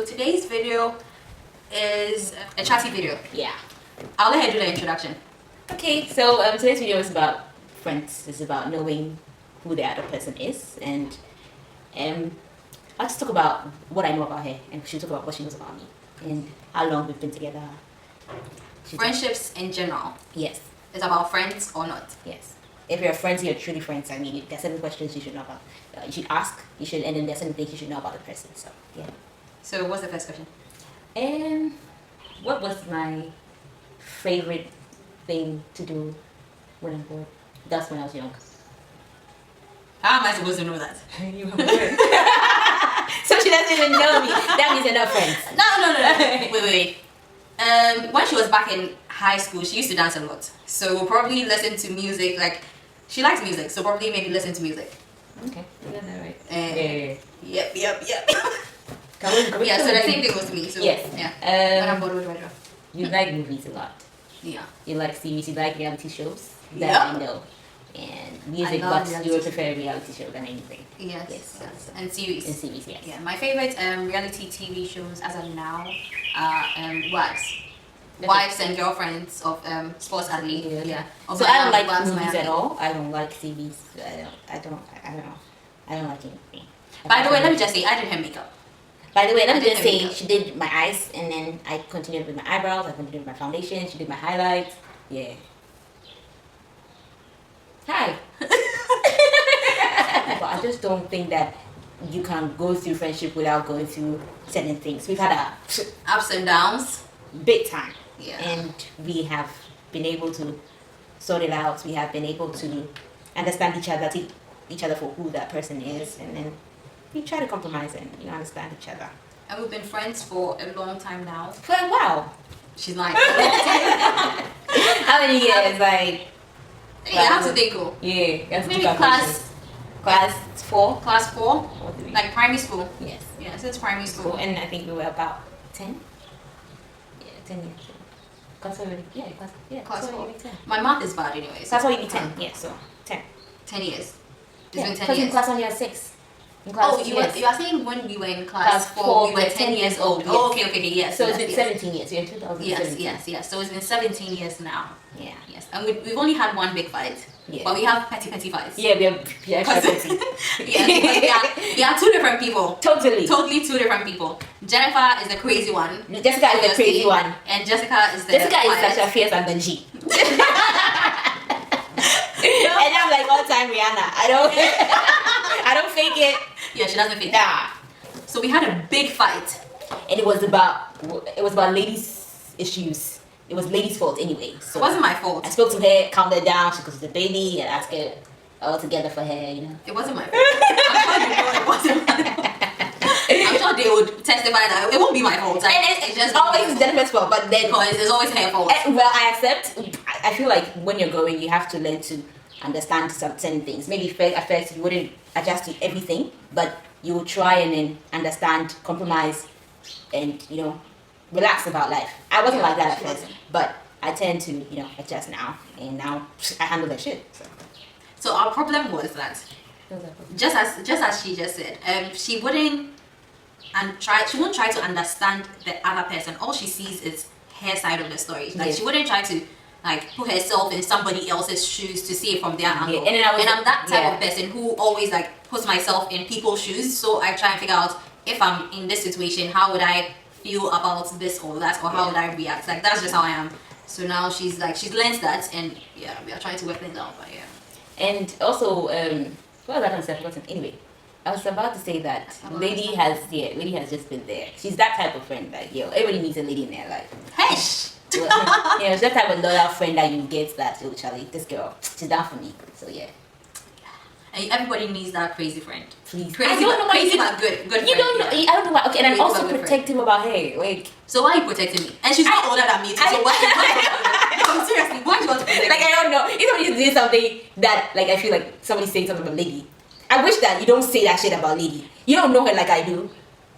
So today's video is a chatty video. Yeah. I'll let her do the introduction. Okay, so today's video is about friends. It's about knowing who the other person is, and I'll just talk about what I know about her, and she'll talk about what she knows about me, and how long we've been together. Friendships in general. Yes. Is about friends or not. Yes. If you're friends, you're truly friends. I mean, there's certain questions you should know about. You should ask. And then there's certain things you should know about the person. So yeah. So what's the first question? What was my favorite thing to do when I'm bored? That's when I was young. How am I supposed to know that? You were bored. So she doesn't even know me. That means you're not friends. No. Wait. When she was back in high school, she used to dance a lot. So we'll probably listen to music. Like, she likes music, so probably maybe listen to music. Okay, you got that right. Yep. Can we Yeah, so the same thing was to me. So yes. Yeah. When I'm bored, what do I do? You like movies a lot. Yeah. You like series. You like reality shows. That Yep. I know. And music, but you would prefer reality show than anything. Yes. And series. And series, yes. Yeah, my favorite reality TV shows as of now are Wives and Girlfriends of Sports Athlete. Yeah. So I don't like movies at all. I don't like series. I don't know. I don't like anything. By the way, let me just say, I did her makeup. By the way, let me just say, she did my eyes, and then I continued with my eyebrows, I continued with my foundation, she did my highlights. Yeah. Hi. But I just don't think that you can go through friendship without going through certain things. We've had ups and downs. Big time. Yeah. And we have been able to sort it out. We have been able to understand each other for who that person is, and then we try to compromise and understand each other. And we've been friends for a long time now. For a while. She's like, how many years? Like, yeah, I have to think. Yeah, maybe class 4. Class 4, or 3. like primary school. Yes. Yeah, since primary school. And I think we were about 10. Yeah, 10 years. Class 4, Class 4. 10. My math is bad anyway. Class 4 would be 10. Yeah, so 10. 10 years. Yeah, been 10 because years. in class 1 you had 6. In class you are saying when we were in class 4, we were 10 years old. Yes. Oh, okay, yes. So it's been 17 years. You're in 2017. Yes. So it's been 17 years now. Yeah. Yes. And we've only had one big fight. Yeah. But we have petty fights. Yeah, we are extra petty. Yes, we are two different people. Totally 2 different people. Jennifer is the crazy one. Jessica is the crazy one. And Jessica is the Sasha Fierce and the G. And I'm like all time Rihanna. I don't fake it. Yeah, she doesn't fake Nah. it. So we had a big fight. And it was about ladies' issues. It was ladies' fault anyway. So it wasn't my fault. I spoke to her, calmed her down, she was a baby, and asked her all together for her, It wasn't my fault. I'm sure you know it wasn't my fault. I'm sure they would testify that it won't be my fault. Like, and it's just always Jennifer's fault, but then because it's always her fault. Well, I accept. I feel like when you're growing, you have to learn to understand certain things. Maybe at first you wouldn't adjust to everything, but you will try and then understand, compromise, and relax about life. I wasn't like that at first, but I tend to adjust now, and now I handle that shit. So our problem was that just as she just said, she wouldn't try to understand the other person. All she sees is her side of the story. Like, she wouldn't try to put herself in somebody else's shoes to see it from their angle. And I'm that type of person who always puts myself in people's shoes. So I try and figure out, if I'm in this situation, how would I feel about this or that, or how would I react? Like, that's just how I am. So now she's learned that, and yeah, we are trying to work things out. But yeah. And also, what was I going to say? Anyway, I was about to say that lady has just been there. She's that type of friend. Like, everybody needs a lady in their life. Hey. It's that type of loyal friend that you get that, Charlie, this girl, she's down for me. So yeah. And everybody needs that crazy friend. Please. Crazy but good friend. You don't know. I don't know why. Okay, and I'm also protective about her. Like, so why are you protecting me? And she's not older than me too. So why? No, seriously, why do you want to protect me? Like, I don't know. If somebody's doing something that, I feel like somebody's saying something about lady, I wish that you don't say that shit about lady. You don't know her like I do.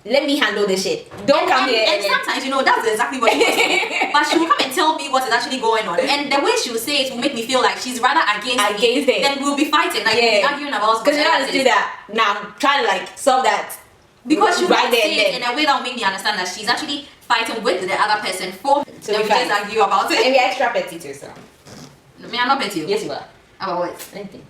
Let me handle this shit. Don't come here. And sometimes, that's exactly what she was saying. But she will come and tell me what is actually going on. And the way she will say it will make me feel like she's rather against me. Then we'll be fighting. Like, we'll be arguing about. Because you don't want to do that. Now I'm trying to solve that Because she Right would there say and it then. in a way that will make me understand that she's actually fighting with the other person for So them we to fight. just argue about it. And you're extra petty too, so. Me, I'm not petty. Yes, you are. About what? Anything.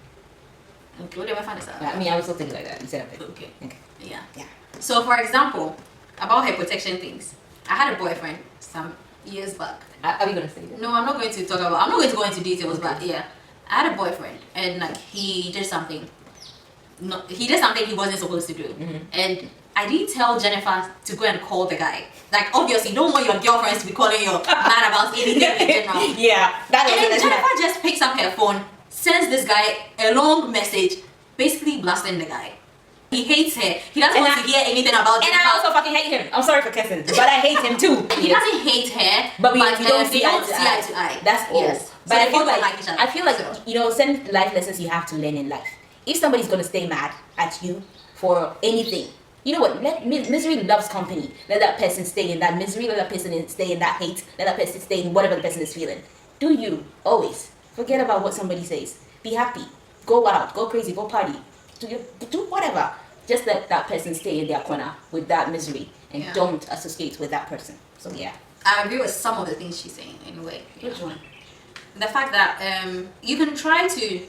Okay, what do I find this out? I mean, I was still thinking like that. You said petty. Okay. Okay. Yeah. Yeah. So, for example, about her protection things, I had a boyfriend some years back. Are we gonna say that? No, I'm not going to talk about. I'm not going to go into details, Okay. but yeah, I had a boyfriend, and like he did something. No, he did something he wasn't supposed to do, and I didn't tell Jennifer to go and call the guy. Like, obviously, you don't want your girlfriends to be calling you mad about anything in general. Yeah. That And then was Jennifer just picks up her phone, sends this guy a long message, basically blasting the guy. He hates her. He doesn't And want to hear anything about And Jennifer. I also fucking hate him. I'm sorry for cussing, but I hate him too. He doesn't hate her, But we don't they see don't eye see to eye eye. to eye. That's all. Yes. But So I they feel both don't like each other. I feel like So- you know, certain life lessons you have to learn in life. If somebody's gonna stay mad at you for anything, you know what? Misery loves company. Let that person stay in that misery. Let that person stay in that hate. Let that person stay in whatever the person is feeling. Do you always forget about what somebody says? Be happy. Go out. Go crazy. Go party. Do whatever. Just let that person stay in their corner with that misery and Yeah. don't associate with that person. So yeah. I agree with some of the things she's saying in a way. Which one? The fact that you can try to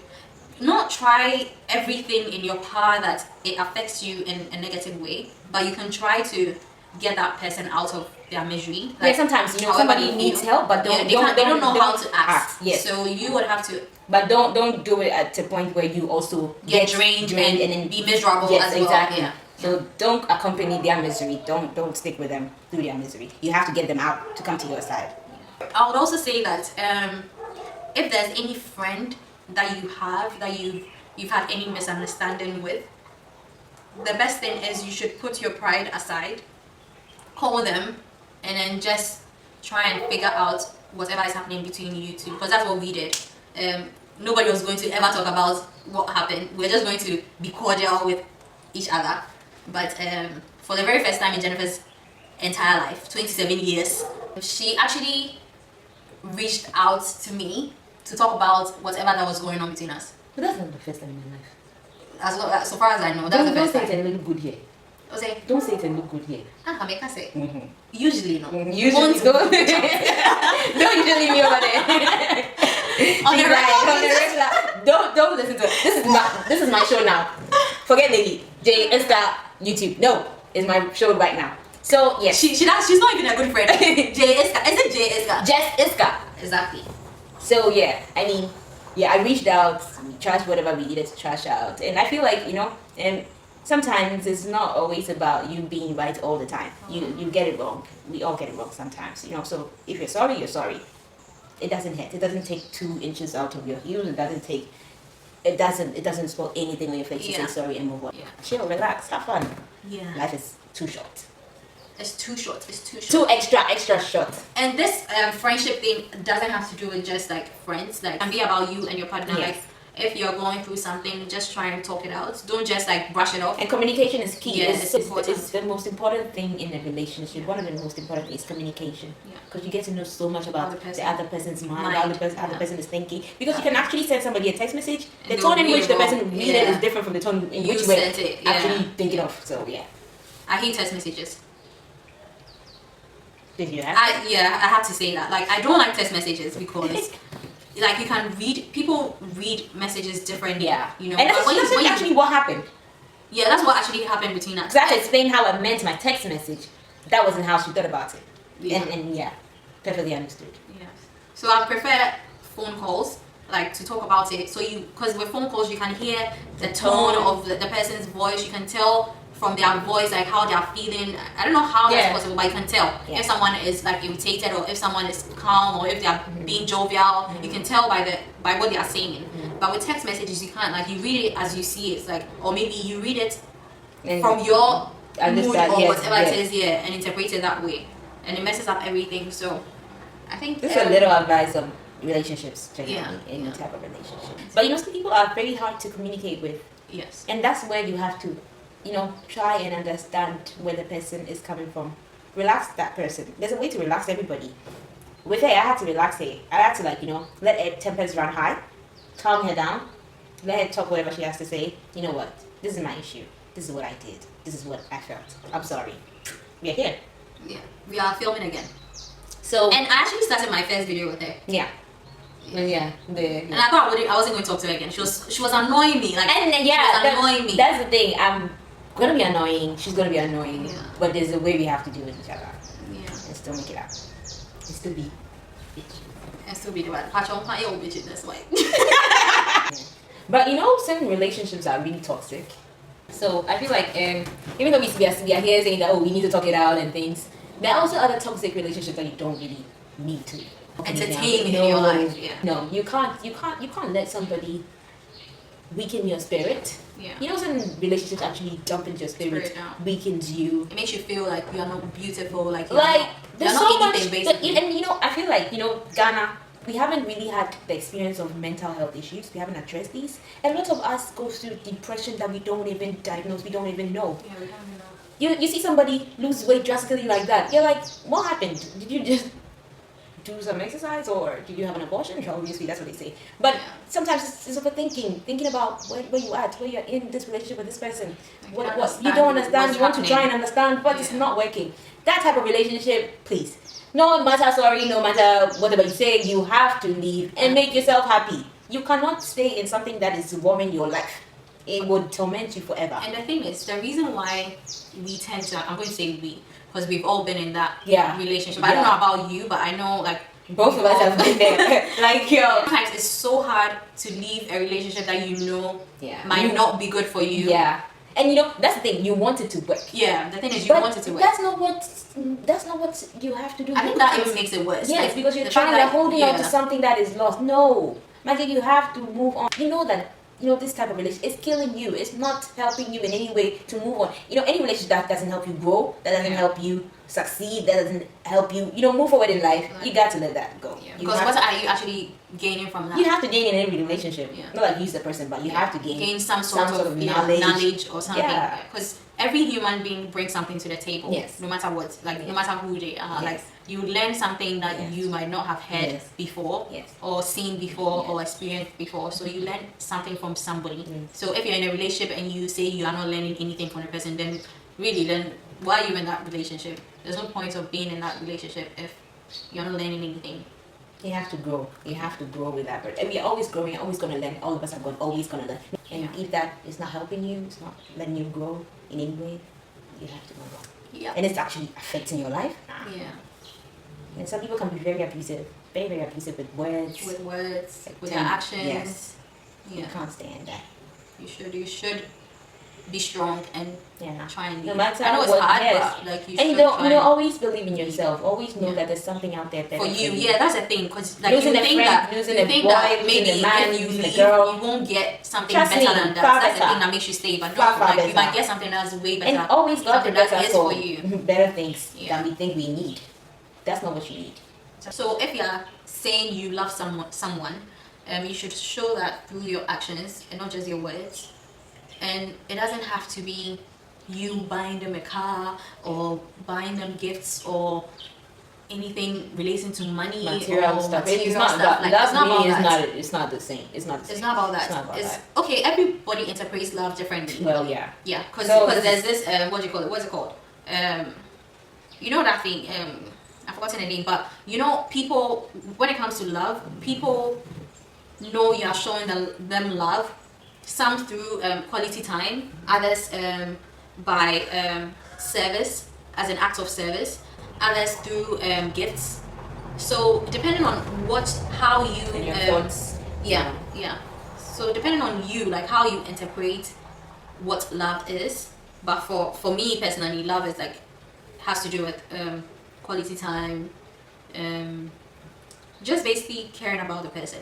not try everything in your power that it affects you in a negative way, but you can try to get that person out of their misery. Yeah, sometimes you know however somebody they needs feel. help, but They don't know how to act. Yes, So you would have to but don't do it at a point where you also get drained and then be miserable yes, as well. exactly. Yeah. So don't accompany their misery. Don't stick with them through their misery. You have to get them out to come to your side. I would also say that if there's any friend that you have that you've had any misunderstanding with, the best thing is you should put your pride aside, call them, and then just try and figure out whatever is happening between you two, because that's what we did. Nobody was going to ever talk about what happened. We're just going to be cordial with each other. But for the very first time in Jennifer's entire life, 27 years, she actually reached out to me to talk about whatever that was going on between us. But that's not the first time in my life. So far as I know, that's the Don't first say it time. and look good here. I was like, Don't say it and look good here. I make her say. Mm-hmm. Usually, no. Usually Won't- don't. Don't usually leave me over there. On the She's like, record. on the regular. Don't listen to it. This is my show now. Forget lady. JES YouTube. No, it's my show right now. So yes, She's not even a good friend. JES. Is it JES? just ISCAH. Exactly. So yeah, I mean, yeah, I reached out, we trashed whatever we needed to trash out, and I feel like and sometimes it's not always about you being right all the time. You get it wrong. We all get it wrong sometimes, So if you're sorry, you're sorry. It doesn't hurt. It doesn't take 2 inches out of your heel. It doesn't spoil anything on your face. You Yeah. say sorry and move on. Yeah. Chill, relax, have fun. Yeah. Life is too short. It's too short. It's too short. Too extra short. And this friendship thing doesn't have to do with just like friends. Like, it can be about you and your partner. Yes. Like, if you're going through something, just try and talk it out. Don't just like brush it off. And communication is key. Yeah, it's important. the most important thing in a relationship. One of the most important things is communication. Yeah. Because you get to know so much about Other person. the other person's mind, Mind, how the other yeah. person is thinking. Because you can actually send somebody a text message. The And tone in they'll which the read it person wrong. read it Yeah. is different from the tone in You which we're sent it, yeah. actually thinking of. So yeah. I hate text messages. Did you have? I have to say that. Like, I don't like text messages because like you can read people read messages differently. Yeah. You know. And but that's actually what happened. yeah, that's what actually happened between us. Because I had to explain how I meant my text message. That wasn't how she thought about it. Yeah. And yeah, perfectly understood. Yes. So I prefer phone calls, like to talk about it. So because with phone calls you can hear the tone of the person's voice. You can tell from their voice like how they are feeling. I don't know how Yeah. that's possible, but you can tell if someone is like irritated or if someone is calm or if they are being jovial. You can tell by what they are saying. But with text messages you can't. Like, you read it as you see it, like, or maybe you read it And from your mood understand, or yes, whatever yes. it is, yeah, and interpret it that way, and it messes up everything. So I think This is a little advice on relationships, generally, Yeah, any yeah. type of relationship. But some people are very hard to communicate with, yes. and that's where you have to, try and understand where the person is coming from. Relax that person. There's a way to relax everybody. With her, I had to relax her. I had to let her tempers run high, calm her down, let her talk whatever she has to say. You know what? This is my issue. this is what I did. This is what I felt. I'm sorry. We're here. Yeah, we are filming again. So And I actually started my first video with her. yeah. And I thought I wasn't going to talk to her again. She was annoying me. Like, And she was annoying me. That's the thing. I'm gonna be annoying. She's gonna be annoying. Yeah. But there's a way we have to deal with each other Yeah. and still make it out. And still be bitch. And still be the right. Patch on your bitch. That's why. But you know, some relationships are really toxic. So I feel like even though we are here saying that, oh, we need to talk it out and things, there are also other toxic relationships that you don't really need to Entertain in your life. Yeah. No, you can't let somebody weaken your spirit. Yeah. You know, some relationships actually dump into your spirit, down. weakens you. It makes you feel like you are not beautiful. Like There's you're so not much, anything, basically. and you know, I feel like, you know, Ghana, we haven't really had the experience of mental health issues. We haven't addressed these. And a lot of us go through depression that we don't even diagnose. We don't even know. Yeah, we don't even know. You see somebody lose weight drastically like that. You're like, what happened? Did you just do some exercise, or did you have an abortion? Obviously, that's what they say. But sometimes it's overthinking, thinking about where you at, where you're in this relationship with this person. Like, What you don't understand. You want to try and understand, but it's Yeah. not working. That type of relationship, please. No matter no matter whatever you say, you have to leave and make yourself happy. You cannot stay in something that is warming your life. It would torment you forever. And the thing is, the reason why we tend to, I'm going to say we, because we've all been in that relationship. I don't know about you, but I know, like, both of us have been there. Like, yo. Sometimes it's so hard to leave a relationship that you know might You- not be good for you. Yeah. And you know, that's the thing, you want it to work. Yeah, the thing is, you want it to work. That's not what you have to do. I think that even makes it worse. Yes, Like, because you're the trying fact to that- holding on to something that is lost. No. Maggie, you have to move on. You know that, you know, this type of relationship is killing you. It's not helping you in any way to move on. You know, any relationship that doesn't help you grow, that doesn't help you succeed, that doesn't help you, you know, move forward in life, you got to let that go. Yeah, You because have what are you actually gaining from that? You have to gain in every relationship. Yeah. Not like use the person, but you have to gain some sort of knowledge or something. Yeah. Because every human being brings something to the table. Yes. No matter what, like no matter who they are. Yes. Like you learn something that Yes. you might not have heard Yes. before Yes. or seen before Yes. or experienced before. So you learn something from somebody. Mm. So if you're in a relationship and you say you are not learning anything from the person, then really then why are you in that relationship? There's no point of being in that relationship if you're not learning anything. You have to grow. You have to grow with that person. And we're always growing, always going to learn. All of us are always going to learn. And if that is not helping you, it's not letting you grow in any way, you have to move on. Yeah. And it's actually affecting your life. Yeah. And some people can be very abusive with words. With words, Like with their actions. Yes. Yeah. You can't stand that. You should be strong and Yeah. try and No leave. matter I know it's what, hard, yes. but like you And should you don't, try you know, and- always believe in yourself. Always know Yeah. that there's something out there better for you. for Yeah, that's the thing. Because like Losing you a think friend, that losing you a think boy, that losing maybe a man, if you losing a leave, girl. you won't get something Trust better me, than that. far That's the better. thing that makes you stay. But Far, no, far like you better. might get something that's way better. And always God something prepares that us is for for you. better things Yeah. than we think we need. That's not what you need. So if you're saying you love someone, you should show that through your actions and not just your words. And it doesn't have to be you buying them a car or buying them gifts or anything relating to money Material or stuff. material It's not stuff. that. Like, That's it's not really about that. it's not the same. It's not the same. It's not about that. It's not about that. Okay, everybody interprets love differently. Well, yeah. Yeah, because So there's this what do you call it? What's it called? You know that thing? I've forgotten the name, but you know, people when it comes to love, people know you are showing them love. Some through quality time, others by service as an act of service, others through gifts. So depending on how you And your thoughts. yeah. So depending on you, like how you interpret what love is. But for me personally, love is like has to do with quality time, just basically caring about the person.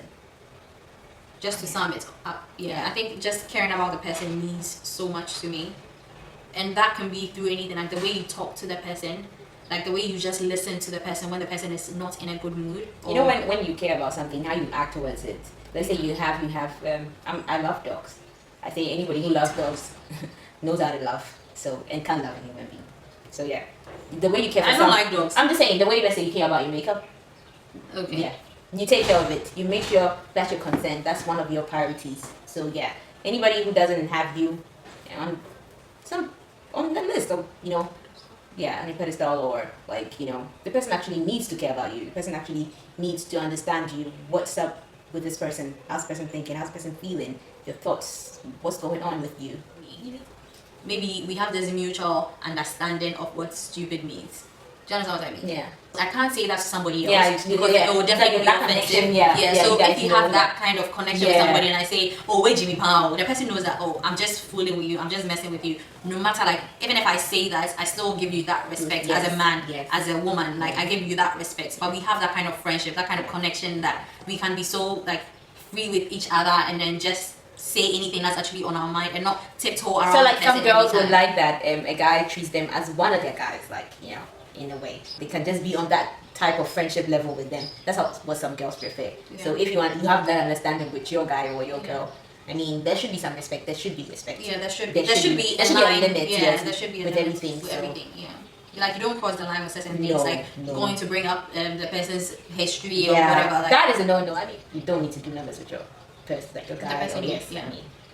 Just to sum it up, I think just caring about the person means so much to me, and that can be through anything, like the way you talk to the person, like the way you just listen to the person when the person is not in a good mood. You know, when you care about something, how you act towards it. Let's say you have I love dogs. I say anybody who loves dogs knows how to love, so and can love a human being. So yeah, the way you care for I don't like dogs. I'm just saying the way, let's say you care about your makeup. Okay. Yeah, you take care of it. You make sure that's your consent. That's one of your priorities. So yeah, anybody who doesn't have you on some on the list of, on a pedestal, or like, the person actually needs to care about you. The person actually needs to understand you. What's up with this person? How's the person thinking? How's the person feeling? Your thoughts, what's going on with you? Maybe we have this mutual understanding of what stupid means. Do you understand what I mean? Yeah. I can't say that to somebody else Yeah, because it will definitely be that offensive. connection, yeah. So you if you have that kind of connection with Yeah. somebody and I say, oh, wait, Jimmy Pow, the person knows that, oh, I'm just fooling with you, I'm just messing with you. No matter, like, even if I say that, I still give you that respect Yes. as a man, Yes. as a woman. Like, I give you that respect. But we have that kind of friendship, that kind of connection that we can be so, like, free with each other and then just say anything that's actually on our mind and not tiptoe around. So like the some person girls every would time. like that a guy treats them as one of their guys, like, in a way. They can just be on that type of friendship level with them. That's what some girls prefer. Yeah. So if you have that understanding with your guy or your girl, I mean, there should be some respect. There should be respect. Yeah, there should There should be a a line. limit. Yeah, Yes, there should be a with limit everything. with so. everything. Yeah, like you don't cross the line with certain things. No, Like no. going to bring up the person's history or Yeah, whatever. Like, that is a no-no. I mean, you don't need to do numbers with your person, like your guy. person, or yes, yeah.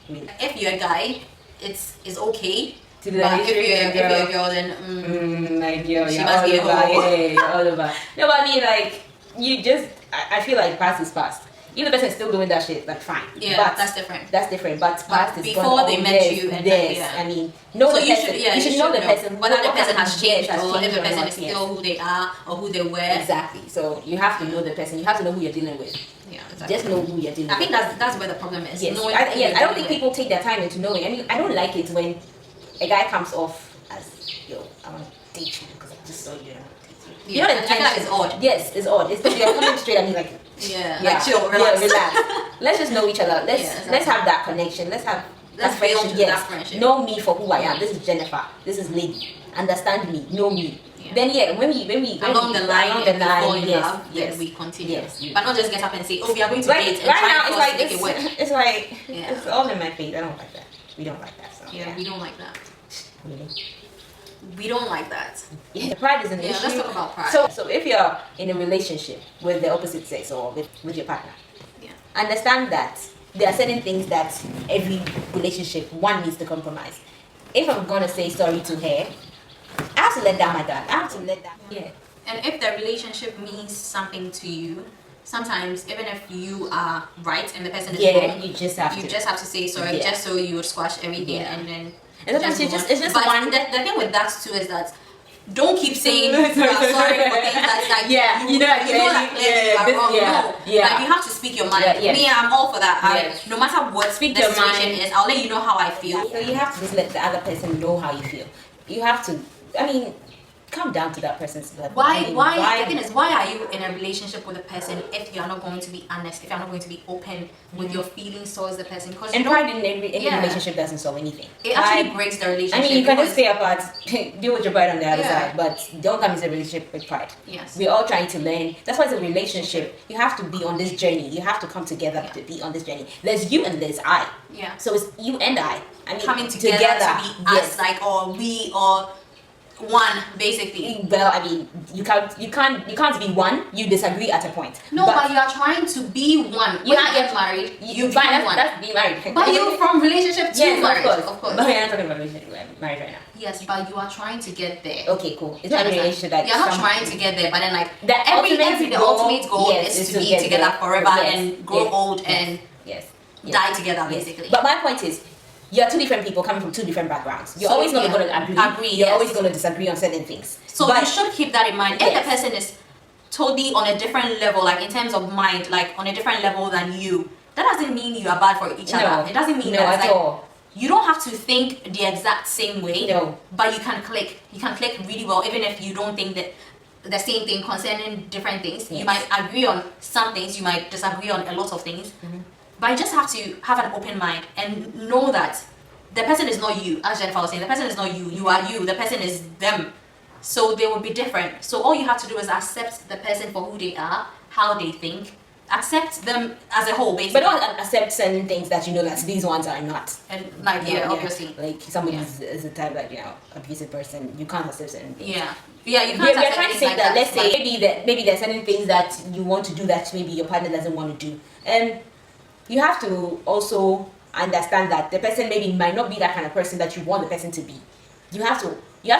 I mean, if you're a guy, it's okay. to do But that if history you're with your a girl, then like you're She all must be a over, hoe. yeah, you're all over. No, but I mean, like, you just, I feel like past is past. If the person is still doing that shit, like, fine. yeah, But that's different. that's different. But past is before gone. they Oh, met yes, you and yes. yeah. I mean, know So the you person. should, yeah, you should know the person. whether the What person kind has of- changed yes, or if the or person not, is yes. still who they are or who they were. Exactly. So you have to know the person. You have to know who you're dealing with. Yeah, exactly. Just know who you're dealing I think with. that's where the problem is. Yes, Knowing I who don't you're think dealing people take their time into knowing. I mean, I don't like it when a guy comes off as, yo, I want to date you because I just saw you and I want to date you. with. You know, I feel like it's odd. Yes, it's odd. It's you're coming straight at me like, Yeah, like chill, yeah, relax. relax. Let's just know each other. Let's Yeah, exactly. let's have that connection. Let's have Let's that build friendship. that Yes, friendship. know me for who I am. This is Jennifer. This is Lady. Understand me. Know me. Yeah. Then when we Along the line, along if the we fall line, in yes, love, yes. then we continue. Yes. But not just get up and say, oh, we are going to Right, date and right try now and it's force like to make it work. it's like Yeah. it's all in my face. I don't like that. We don't like that. So Yeah, we don't like that. really. We don't like that. Yeah, pride is an Yeah, issue. let's talk about pride. So if you're in a relationship with the opposite sex or with your partner, Yeah. understand that there are certain things that every relationship one needs to compromise. If I'm gonna say sorry to her, I have to let down my guard. I have to let down. Yeah. And if the relationship means something to you, sometimes even if you are right and the person is Yeah, wrong, you just have you to. just have to say sorry, Yeah. just so you would squash everything Yeah. and then. And sometimes move on. it's just but one. The thing with that too is that don't keep saying you are sorry for things that's like Yeah, you know, that clearly you are this- wrong. yeah, No, yeah. like you have to speak your mind. Yeah, yes. Me, I'm all for that. Yes. No matter what Speak the your situation mind. is, I'll let you know how I feel. So you have to just let the other person know how you feel. You have to. I mean, come down to that person's level. I mean, Why? The thing is, why are you in a relationship with a person if you are not going to be honest? If you are not going to be open with your feelings towards the person? Because And pride in any Yeah. relationship doesn't solve anything. it actually Pride- breaks the I relationship. mean, you can just because- stay apart, deal with your pride on the other Yeah. side, but don't come into a relationship with pride. Yes. We're all trying to learn. That's why it's a relationship. You have to be on this journey. You have to come together to be on this journey. There's you and there's I. Yeah. So it's you and I. I mean, Coming together to be yes. us, like, or we, or one, basically. Well, I mean, you can't be one. You disagree at a point. No, but you are trying to be one. You When are- you get married, you but become one. that's being married. But you from relationship to yes, marriage, of course. But we're not talking about relationship. We're married right now. Yes, but you are trying to get there. Okay, cool. It's You not a understand? relationship that You're not some- trying to get there, but then like The the ultimate goal yes, is is to be get together there. forever Yes, and grow yes, old yes, and yes, yes, die together, yes. basically. But my point is, you're two different people coming from two different backgrounds. You're So, always not yeah, going to agree. agree, You're yes. always going to disagree on certain things. So but you should keep that in mind. If Yes. the person is totally on a different level, like in terms of mind, like on a different level than you, that doesn't mean you are bad for each No. other. It doesn't mean No, that at like, all. you don't have to think the exact same way. No. But you can click. You can click really well, even if you don't think that the same thing concerning different things. You Yes. might agree on some things, you might disagree on a lot of things. Mm-hmm. But you just have to have an open mind and know that the person is not you. As Jennifer was saying, the person is not you. You are you. The person is them. So they will be different. So all you have to do is accept the person for who they are, how they think, accept them as a whole, basically. But don't accept certain things that you know that these ones are not. And like, yeah, obviously. Like somebody is a type like, abusive person, you can't accept certain things. Yeah. Yeah, you can't We're accept trying to things say like that, let's say Like, maybe there's certain things that you want to do that maybe your partner doesn't want to do. And you have to also understand that the person maybe might not be that kind of person that you want the person to be. You have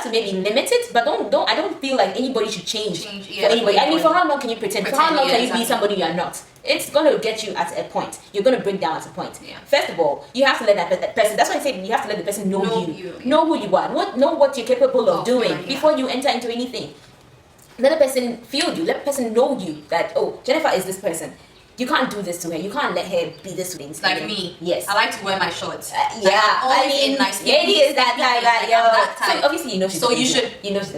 to maybe limit it, but I don't feel like anybody should change for anybody. I mean, for how long can you pretend? For how long can you be somebody you are not? It's going to get you at a point. You're going to break down at a point. Yeah. First of all, you have to let that person, that's why I say you have to let the person know you. Know who you are. Know what you're capable of doing before you enter into anything. Let the person feel you. Let the person know you that, oh, Jennifer is this person. You can't do this to her. You can't let her be this way. Like me. Yes. I like to wear my shorts. I mean, nice Lady is that type. So obviously you know she's the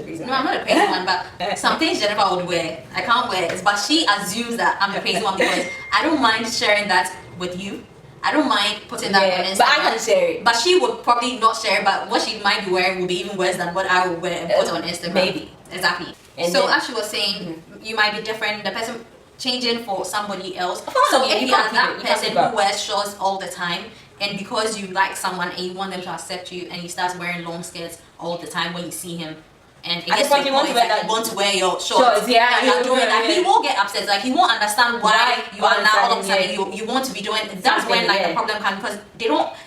crazy one. No, I'm not a crazy one, but some things Jennifer would wear, I can't wear it. But she assumes that I'm the crazy one because I don't mind sharing that with you. I don't mind putting that on Instagram. But I can share it. But she would probably not share it, but what she might be wearing would be even worse than what I would wear and put on Instagram. Maybe. Exactly. And so then, as she was saying, you might be different. The person changing for somebody else. So if you are that person who wears shorts all the time, and because you like someone and you want them to accept you, and you start wearing long skirts all the time when you see him, and it gets to the point you want to wear your shorts, you're doing that, he will get upset. Like he won't understand why you are now all of a sudden you want to be doing. That's when like the problem comes, because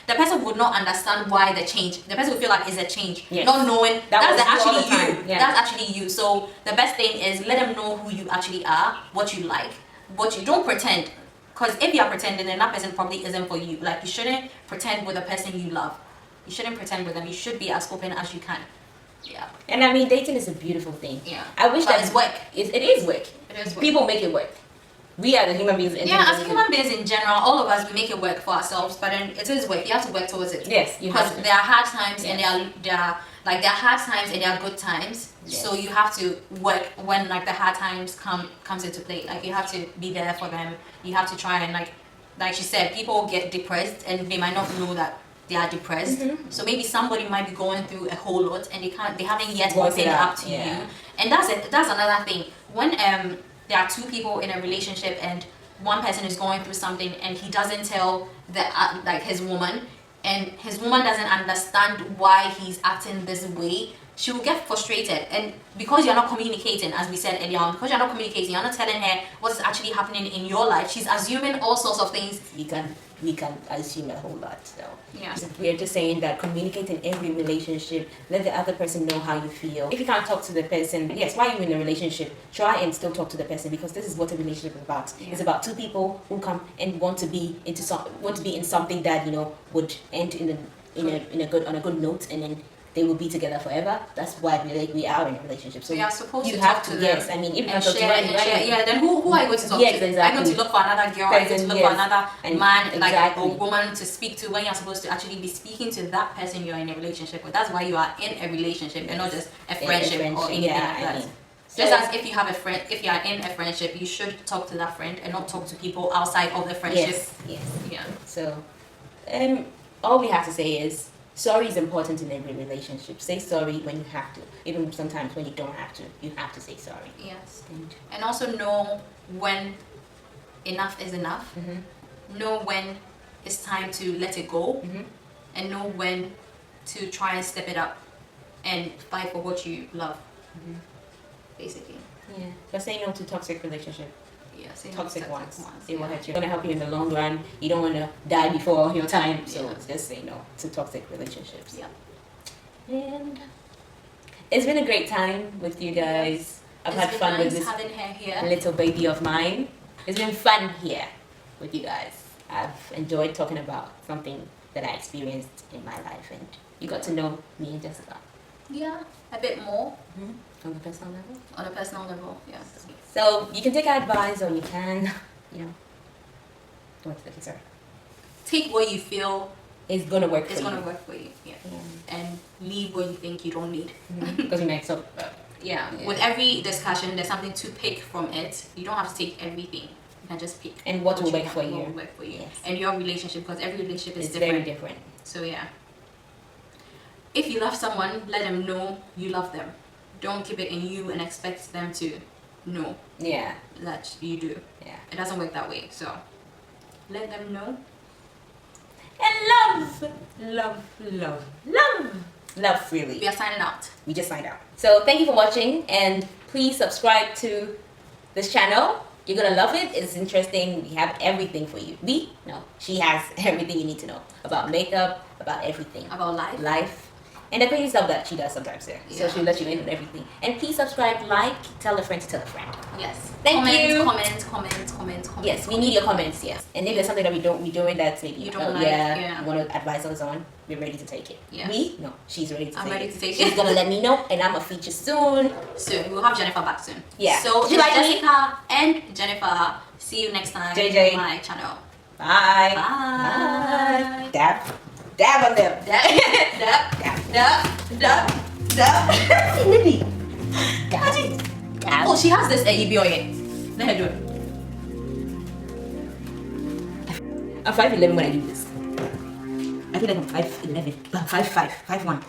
the person would not understand why the change. The person would feel like it's a change, not knowing that's actually you. That's actually you. So the best thing is let them know who you actually are, what you like, what you don't pretend. Because if you're pretending, then that person probably isn't for you. Like you shouldn't pretend with a person you love. You shouldn't pretend with them. You should be as open as you can. Yeah. And I mean, dating is a beautiful thing. Yeah. I wish that it's work. It is work. It is work. People make it work. We are the human beings. As human beings in general, all of us, we make it work for ourselves. But then it is work. You have to work towards it. Yes, you have to. Because there are hard times and there are hard times and there are good times. Yes. So you have to work when like the hard times comes into play. Like you have to be there for them. You have to try and like she said, people get depressed and they might not know that they are depressed. So maybe somebody might be going through a whole lot and they haven't yet opened up to you. And that's another thing. When there are two people in a relationship and one person is going through something and he doesn't tell his woman, and his woman doesn't understand why he's acting this way, she will get frustrated. And because you're not communicating, as we said earlier on, because you're not communicating, you're not telling her what's actually happening in your life, she's assuming all sorts of things. We can assume a whole lot. So yeah, we're just saying that communicate in every relationship. Let the other person know how you feel. If you can't talk to the person, yes, while you're in a relationship, try and still talk to the person, because this is what a relationship is about. It's about two people who come and want to be in something that would end on a good note, and then they will be together forever. That's why we are in a relationship. So we are supposed to talk to them. Yes, I mean, if you and talk share, then who are you going to talk to? Exactly. Are you going to look for another girl? Are you going to look for another man, like a woman to speak to, when you're supposed to actually be speaking to that person you're in a relationship with? That's why you are in a relationship and not just a friendship or anything like that. Just as if you have a friend, if you are in a friendship, you should talk to that friend and not talk to people outside of the friendship. Yes. Yeah. So, all we have to say is, sorry is important in every relationship. Say sorry when you have to. Even sometimes when you don't have to, you have to say sorry. Yes. And also know when enough is enough. Know when it's time to let it go. And know when to try and step it up and fight for what you love. Basically. Yeah. But say no to toxic relationship. Yeah, toxic ones. They will hurt you. It's going to help you in the long run. You don't want to die before your time. So just say no to toxic relationships. Yeah. And it's been a great time with you guys. I've had fun with this having her here. Little baby of mine. It's been fun here with you guys. I've enjoyed talking about something that I experienced in my life, and you got to know me and Jessica. Yeah, a bit more. On a personal level? On a personal level, yes. So you can take our advice, or you can, take what you feel is gonna work for you. It's gonna work for you, and leave what you think you don't need. Because you make so. With every discussion, there's something to pick from it. You don't have to take everything. You can just pick. And what will work for you. What will work for you. Yes. And your relationship, because every relationship is different. Very different. So yeah. If you love someone, let them know you love them. Don't keep it in you and expect them to know that you do. Yeah. It doesn't work that way. So let them know. And love freely. We are signing out. We just signed out. So thank you for watching, and please subscribe to this channel You're gonna love it. It's interesting. We have everything for you. She has everything you need to know about makeup, about everything, About life. and the crazy stuff that she does sometimes there. So she'll let you in on everything. And please subscribe, like, tell a friend to tell a friend. Yes. Thank you. Comment. Yes, we need your comments. Yes, and if there's something that we're doing that maybe You don't like, you want to advise us on, we're ready to take it. Yes. She's ready to I'm take ready it. to take She's it. gonna let me know, and I'm gonna feature soon. Soon. We'll have Jennifer back soon. Yeah. So Do you like me? Jessica and Jennifer. See you next time JJ. on my channel. Bye. Bye. Dab on them. Dab. Lily. Dab. Oh, she has this EB on it. Let her do it. I'm 5'11" when I do this. I feel like I'm 5'11", 5'5", 5'1".